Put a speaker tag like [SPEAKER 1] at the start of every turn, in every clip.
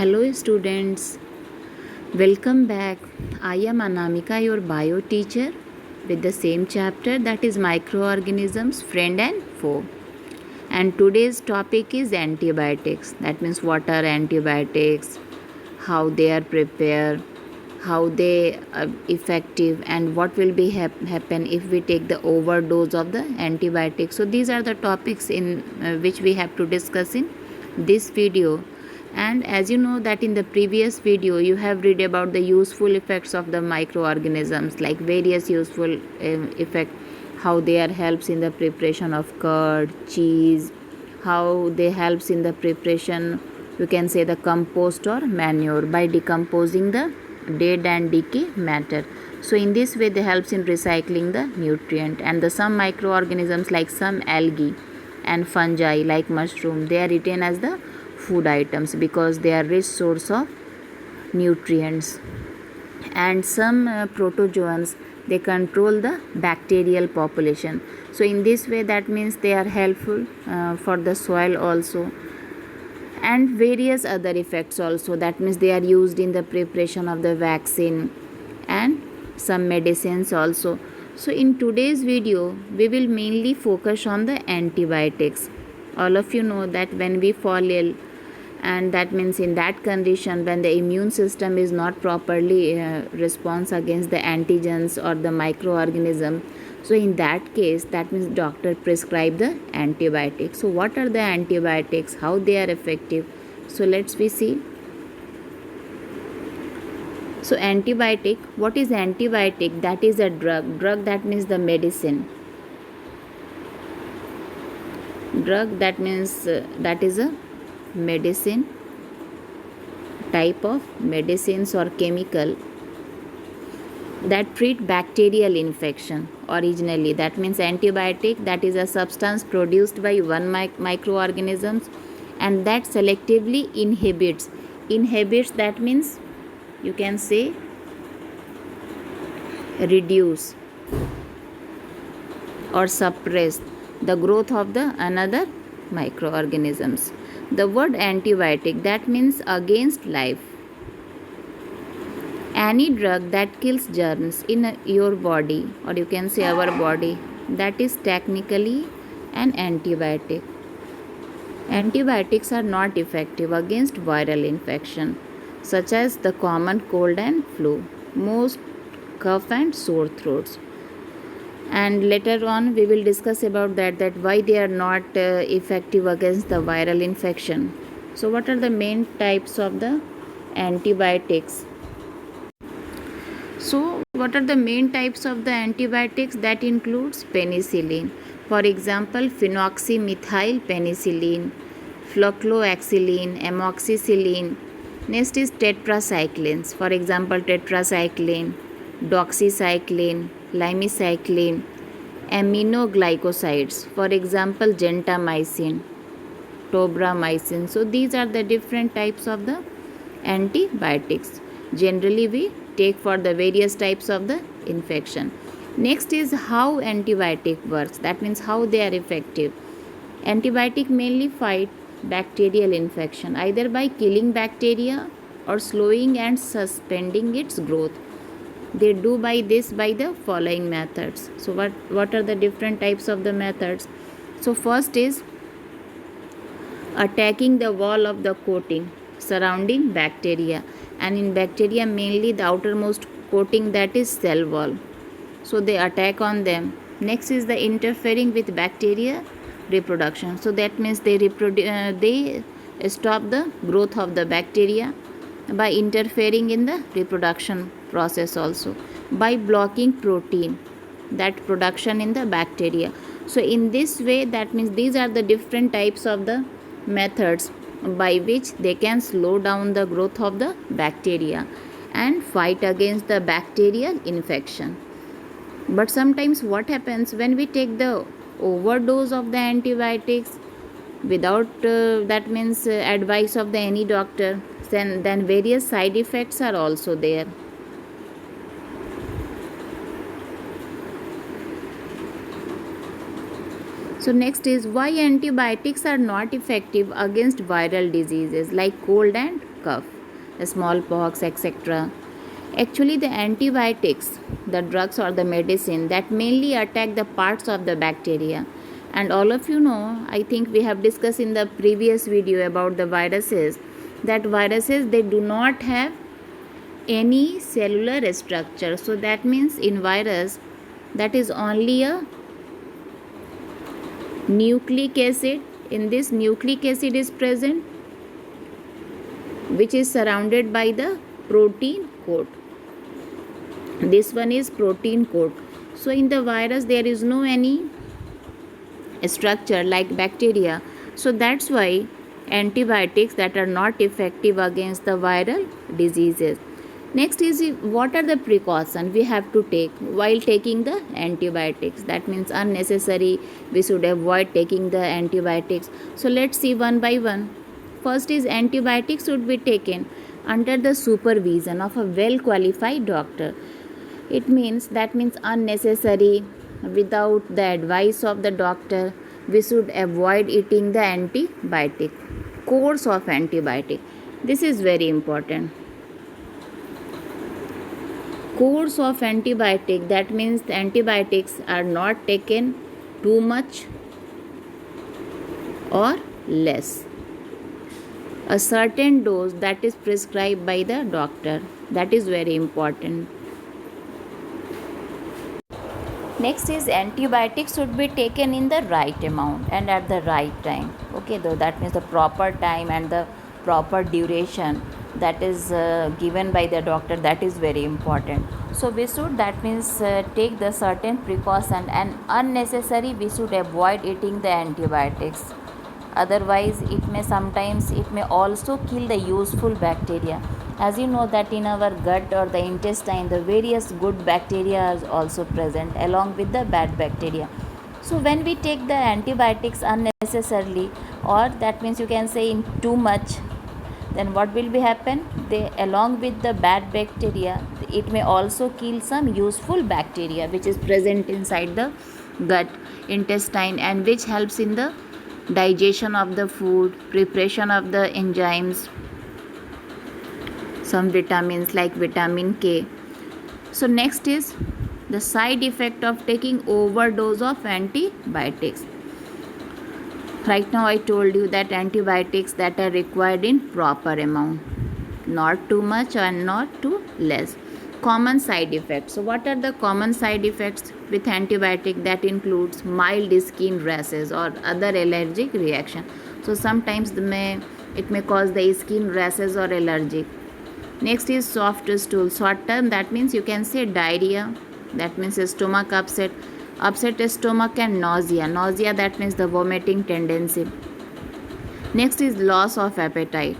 [SPEAKER 1] Hello students, welcome back. I am Anamika, your bio teacher with the same chapter, that is microorganisms, friend and foe. And today's topic is antibiotics. That means what are antibiotics, how they are prepared, how they are effective, and what will be happen if we take the overdose of the antibiotics. So these are the topics in which we have to discuss in this video. And as you know that in the previous video you have read about the useful effects of the microorganisms, like various useful effect, how they are helps in the preparation of curd, cheese, how they helps in the preparation, you can say, the compost or manure by decomposing the dead and decay matter. So in this way they helps in recycling the nutrient. And the some microorganisms like some algae and fungi like mushroom, they are written as the food items because they are rich source of nutrients. And some protozoans, they control the bacterial population. So in this way that means they are helpful for the soil also, and various other effects also. That means they are used in the preparation of the vaccine and some medicines also. So in today's video we will mainly focus on the antibiotics. All of you know that when we fall ill, and that means in that condition when the immune system is not properly response against the antigens or the microorganism, so in that case that means doctor prescribe the antibiotics. So what are the antibiotics, how they are effective? So let's we see. So antibiotic, what is antibiotic? That is a drug. That means the medicine. Drug, that means that is a medicine, type of medicines or chemical that treat bacterial infection originally. That means antibiotic, that is a substance produced by one microorganisms and that selectively inhibits, that means you can say reduce or suppress the growth of the another microorganisms. The word antibiotic, that means against life. Any drug that kills germs in your body, or you can say our body, that is technically an antibiotic. Antibiotics are not effective against viral infection such as the common cold and flu, most cough and sore throats. And later on we will discuss about that why they are not effective against the viral infection. So what are the main types of the antibiotics? So what are the main types of the antibiotics? That includes penicillin, for example phenoxymethyl penicillin, flucloxacillin, amoxicillin. Next is tetracyclines, for example tetracycline, doxycycline, lamicycline, aminoglycosides, for example gentamicin, tobramycin. So these are the different types of the antibiotics generally we take for the various types of the infection. Next is how antibiotic works, that means how they are effective. Antibiotic mainly fight bacterial infection either by killing bacteria or slowing and suspending its growth. They do by this by the following methods. So what are the different types of the methods? So first is attacking the wall of the coating surrounding bacteria, and in bacteria mainly the outermost coating, that is cell wall. So they attack on them. Next is the interfering with bacteria reproduction. So that means they stop the growth of the bacteria by interfering in the reproduction process, also by blocking protein that production in the bacteria. So in this way, that means these are the different types of the methods by which they can slow down the growth of the bacteria and fight against the bacterial infection. But sometimes what happens when we take the overdose of the antibiotics without that means advice of the any doctor, then various side effects are also there. So next is why antibiotics are not effective against viral diseases like cold and cough, smallpox, etc. Actually, the antibiotics, the drugs or the medicine that mainly attack the parts of the bacteria. And all of you know, I think we have discussed in the previous video about the viruses, that viruses, they do not have any cellular structure. So that means in virus, that is only a nucleic acid. In this, nucleic acid is present, which is surrounded by the protein coat. This one is protein coat. So in the virus, there is no any structure like bacteria. So that's why antibiotics that are not effective against the viral diseases. Next is, what are the precautions we have to take while taking the antibiotics? That means unnecessary, we should avoid taking the antibiotics. So let's see one by one. First is, antibiotics should be taken under the supervision of a well qualified doctor. It means, that means unnecessary, without the advice of the doctor, we should avoid eating the antibiotic. Course of antibiotic, this is very important. Course of antibiotic, that means the antibiotics are not taken too much or less. A certain dose that is prescribed by the doctor, that is very important. Next is, antibiotics should be taken in the right amount and at the right time. Okay, though that means the proper time and the proper duration that is given by the doctor, that is very important. So we should, that means take the certain precaution, and unnecessary we should avoid eating the antibiotics. Otherwise it may sometimes, it may also kill the useful bacteria. As you know that in our gut or the intestine, the various good bacteria are also present along with the bad bacteria. So when we take the antibiotics unnecessarily, or that means you can say in too much, then what will be happen? They, along with the bad bacteria, it may also kill some useful bacteria which is present inside the gut, intestine, and which helps in the digestion of the food, preparation of the enzymes, some vitamins like vitamin K. So next is the side effect of taking overdose of antibiotics. Right now I told you that antibiotics that are required in proper amount, not too much and not too less. Common side effects. So what are the common side effects with antibiotic? That includes mild skin rashes or other allergic reaction. So sometimes it may cause the skin rashes or allergic. Next is soft stool. Short term, that means you can say diarrhea, that means stomach upset stomach, and nausea. Nausea, that means the vomiting tendency. Next is loss of appetite,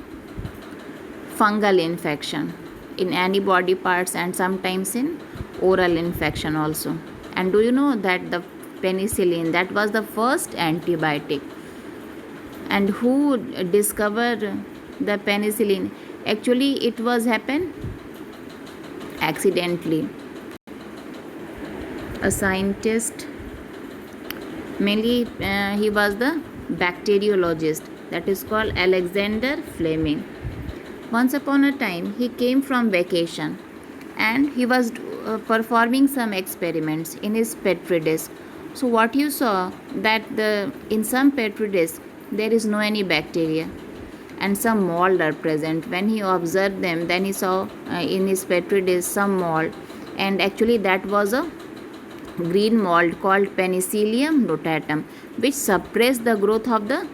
[SPEAKER 1] fungal infection in any body parts, and sometimes in oral infection also. And do you know that the penicillin, that was the first antibiotic? And who discovered the penicillin? Actually it was happened accidentally. A scientist, mainly he was the bacteriologist, that is called Alexander Fleming. Once upon a time he came from vacation and he was performing some experiments in his petri dish. So what you saw, that in some petri dish there is no any bacteria and some mold are present. When he observed them, then he saw in his petri dish some mold, and actually that was a green mold called Penicillium notatum, which suppressed the growth of the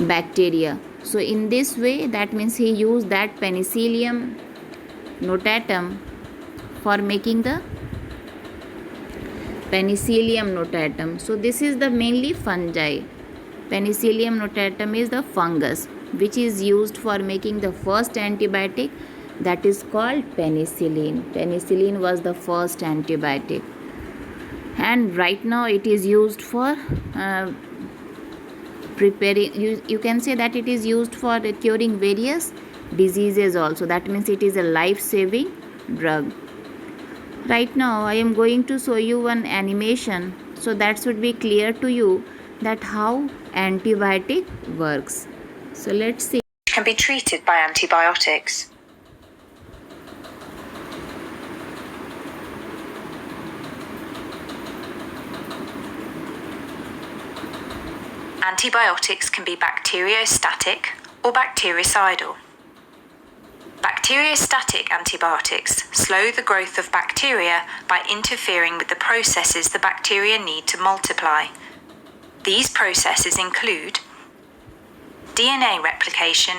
[SPEAKER 1] bacteria. So in this way, that means he used that Penicillium notatum for making the Penicillium notatum. So this is the mainly fungi. Penicillium notatum is the fungus which is used for making the first antibiotic, that is called penicillin. Penicillin was the first antibiotic, and right now it is used for preparing, you can say that it is used for curing various diseases also. That means it is a life-saving drug. Right now I am going to show you one animation, so that should be clear to you that how antibiotic works. So let's see.
[SPEAKER 2] can be treated by antibiotics. Antibiotics can be bacteriostatic or bactericidal. Bacteriostatic antibiotics slow the growth of bacteria by interfering with the processes the bacteria need to multiply. These processes include DNA replication,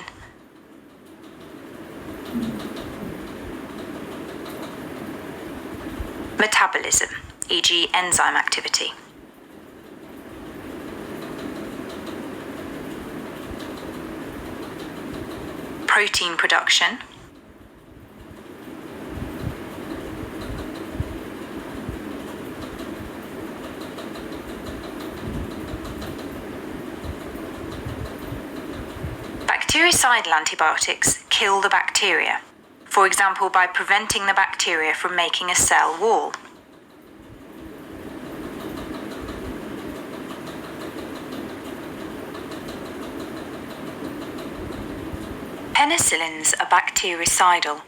[SPEAKER 2] metabolism, e.g. enzyme activity, protein production, bactericidal antibiotics kill the bacteria, for example by preventing the bacteria from making a cell wall. Penicillins are bactericidal.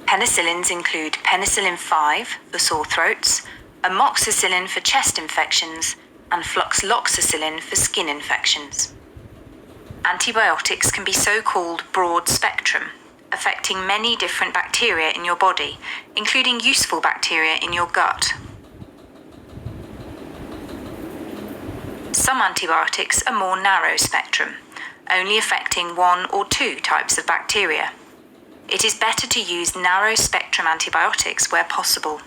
[SPEAKER 2] Penicillins include penicillin 5 for sore throats, amoxicillin for chest infections, and fluxloxacillin for skin infections. Antibiotics can be so-called broad spectrum, affecting many different bacteria in your body, including useful bacteria in your gut. Some antibiotics are more narrow spectrum, only affecting one or two types of bacteria. It is better to use narrow spectrum antibiotics where possible.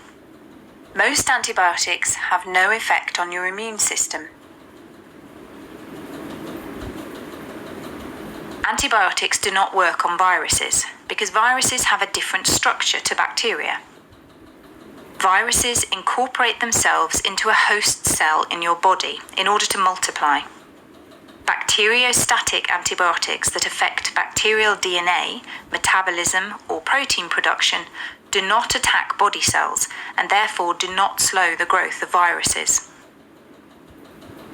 [SPEAKER 2] Most antibiotics have no effect on your immune system. Antibiotics do not work on viruses because viruses have a different structure to bacteria. Viruses incorporate themselves into a host cell in your body in order to multiply. Bacteriostatic antibiotics that affect bacterial DNA, metabolism, or protein production do not attack body cells and therefore do not slow the growth of viruses.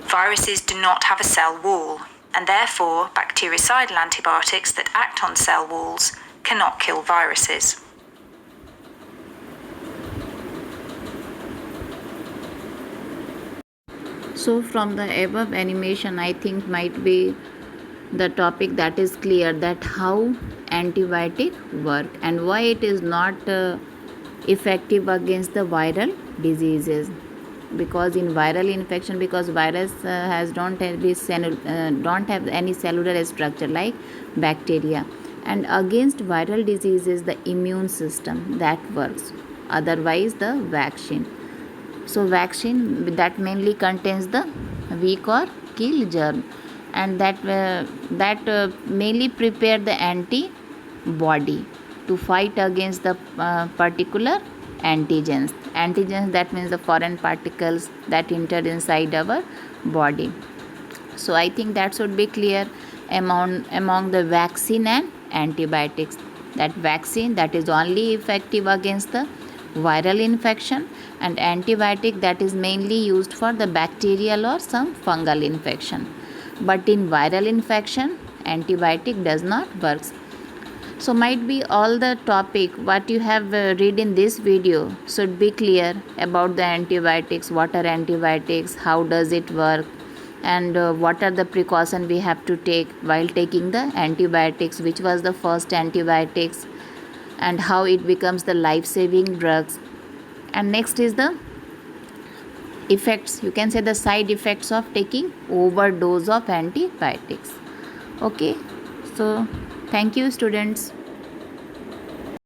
[SPEAKER 2] Viruses do not have a cell wall, and therefore bactericidal antibiotics that act on cell walls cannot kill viruses.
[SPEAKER 1] So from the above animation, I think might be the topic that is clear, that how antibiotic work and why it is not effective against the viral diseases. Because in viral infection, because virus don't have any cellular structure like bacteria, and against viral diseases the immune system that works, otherwise the vaccine. So vaccine that mainly contains the weak or kill germ, and that mainly prepare the antibody to fight against the particular antigens. Antigens, that means the foreign particles that enter inside our body. So I think that should be clear among the vaccine and antibiotics. That vaccine that is only effective against the viral infection, and antibiotic that is mainly used for the bacterial or some fungal infection. But in viral infection, antibiotic does not work. So might be all the topic what you have read in this video should be clear about the antibiotics. What are antibiotics, how does it work, and what are the precautions we have to take while taking the antibiotics, which was the first antibiotics, and how it becomes the life-saving drugs. And next is the effects, you can say the side effects of taking overdose of antibiotics. Okay, so thank you students.